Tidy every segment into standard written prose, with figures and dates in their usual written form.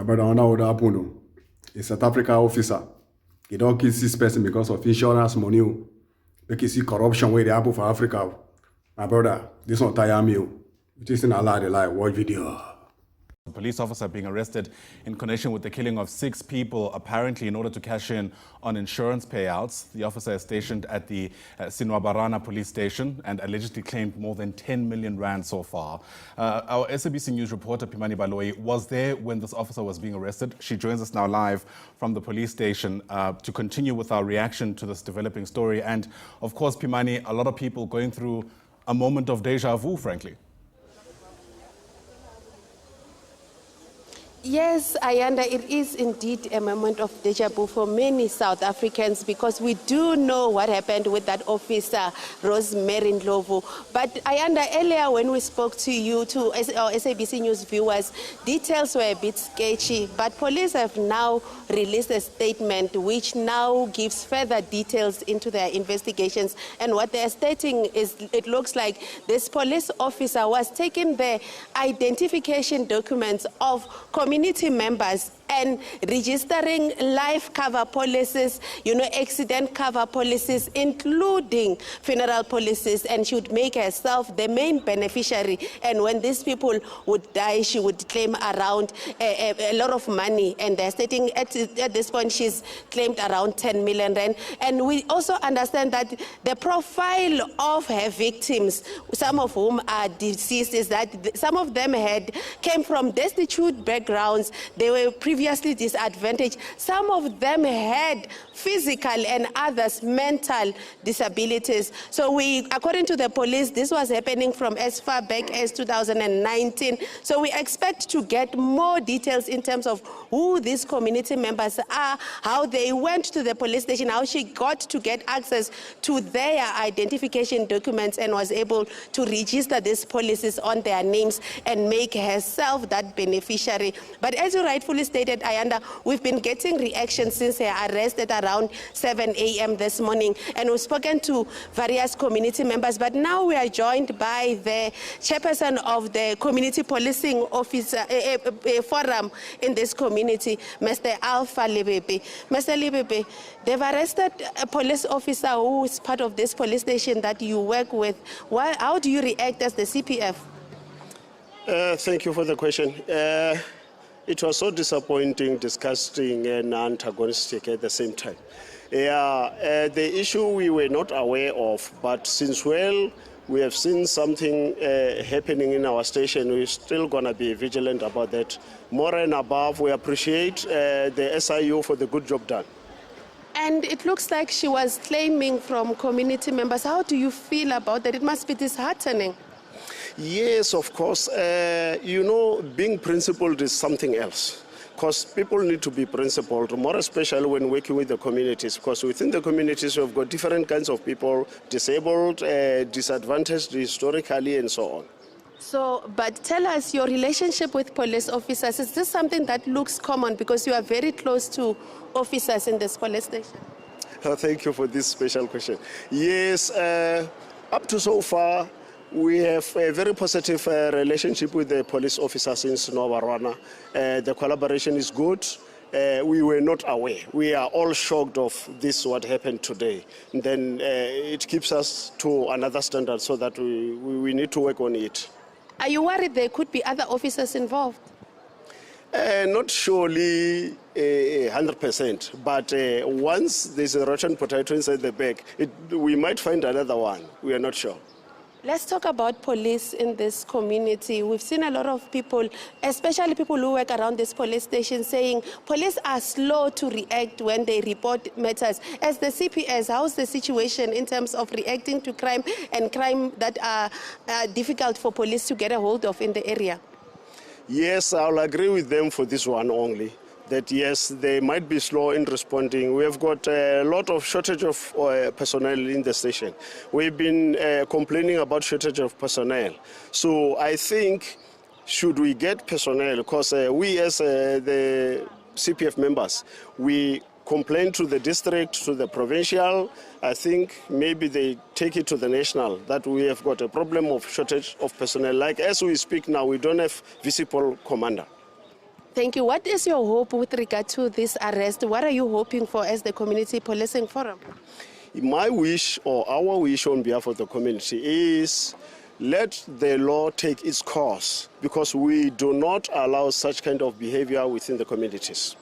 brother, I know what happened. A South Africa officer. He don't kill 6 person because of insurance money. Make you see corruption where they happen for Africa. My brother, this one tire me. It isn't allowed to lie. Watch video. A police officer being arrested in connection with the killing of 6 people, apparently in order to cash in on insurance payouts. The officer is stationed at the Sinwabarana police station and allegedly claimed more than 10 million rand so far. Our SABC News reporter, Pimani Baloyi, was there when this officer was being arrested. She joins us now live from the police station to continue with our reaction to this developing story. And of course, Pimani, a lot of people going through a moment of deja vu, frankly. Yes, Ayanda, it is indeed a moment of deja vu for many South Africans because we do know what happened with that officer, Rosemary Ndlovu. But Ayanda, earlier when we spoke to you, to our SABC News viewers, details were a bit sketchy, but police have now released a statement which now gives further details into their investigations. And what they're stating is it looks like this police officer was taking the identification documents of community members and registering life cover policies, accident cover policies, including funeral policies, and she would make herself the main beneficiary. And when these people would die, she would claim around a lot of money. And they're stating at this point she's claimed around 10 million rand. And we also understand that the profile of her victims, some of whom are deceased, is that some of them came from destitute backgrounds. They were previously disadvantaged. Some of them had physical and others mental disabilities. So according to the police, this was happening from as far back as 2019. So we expect to get more details in terms of who these community members are, how they went to the police station, how she got to get access to their identification documents and was able to register these policies on their names and make herself that beneficiary. But as you rightfully stated, Ayanda, we've been getting reactions since her arrest at around 7 a.m. this morning, and we've spoken to various community members, but now we are joined by the chairperson of the Community Policing Officer Forum in this community, Mr. Alpha Libebe. Mr. Libebe, they've arrested a police officer who is part of this police station that you work with. How do you react as the CPF? Thank you for the question. It was so disappointing, disgusting, and antagonistic at the same time. The issue we were not aware of, but since we have seen something happening in our station, we're still going to be vigilant about that. More and above, we appreciate the SIU for the good job done. And it looks like she was claiming from community members. How do you feel about that? It must be disheartening. Yes, of course. Being principled is something else. Because people need to be principled, more especially when working with the communities. Because within the communities, we've got different kinds of people, disabled, disadvantaged historically, and so on. So, but tell us your relationship with police officers. Is this something that looks common because you are very close to officers in this police station? Thank you for this special question. Yes, up to so far, we have a very positive relationship with the police officers in Sinwabarana. The collaboration is good. We were not aware. We are all shocked of this, what happened today. And then it keeps us to another standard so that we need to work on it. Are you worried there could be other officers involved? Not surely 100%, but once there's a rotten potato inside the bag, we might find another one. We are not sure. Let's talk about police in this community. We've seen a lot of people, especially people who work around this police station, saying police are slow to react when they report matters. As the CPS, how's the situation in terms of reacting to crime and crime that are difficult for police to get a hold of in the area? Yes, I'll agree with them for this one only. That yes, they might be slow in responding. We have got a lot of shortage of personnel in the station. We've been complaining about shortage of personnel. So I think should we get personnel, because we as the CPF members, we complain to the district, to the provincial. I think maybe they take it to the national, that we have got a problem of shortage of personnel. Like as we speak now, we don't have visible commander. Thank you. What is your hope with regard to this arrest? What are you hoping for as the Community Policing Forum? My wish, or our wish on behalf of the community, is let the law take its course, because we do not allow such kind of behavior within the communities.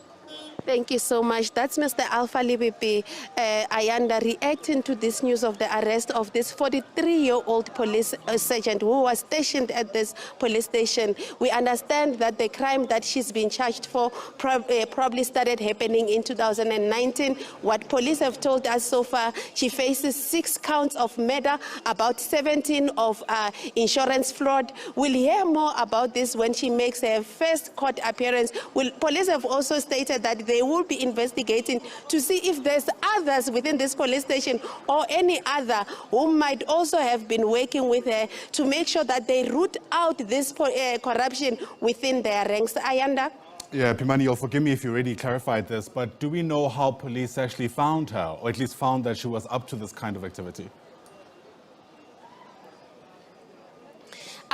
Thank you so much. That's Mr. Alpha Libipi Ayanda reacting to this news of the arrest of this 43-year-old police sergeant who was stationed at this police station. We understand that the crime that she's been charged for probably started happening in 2019. What police have told us so far, she faces 6 counts of murder, about 17 of insurance fraud. We'll hear more about this when she makes her first court appearance. Police have also stated that they will be investigating to see if there's others within this police station or any other who might also have been working with her to make sure that they root out this corruption within their ranks. Ayanda? Yeah, Pimani, you'll forgive me if you already clarified this, but do we know how police actually found her, or at least found that she was up to this kind of activity?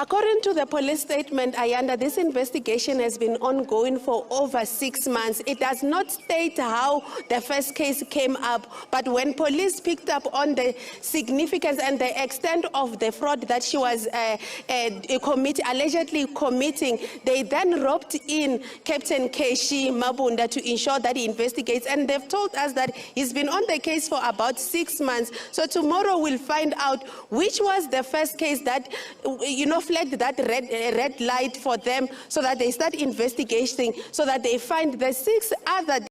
According to the police statement, Ayanda, this investigation has been ongoing for over 6 months. It does not state how the first case came up, but when police picked up on the significance and the extent of the fraud that she was allegedly committing, they then roped in Captain Keshi Mabunda to ensure that he investigates. And they've told us that he's been on the case for about 6 months. So tomorrow we'll find out which was the first case that, flagged that red light for them, so that they start investigating, so that they find the 6 other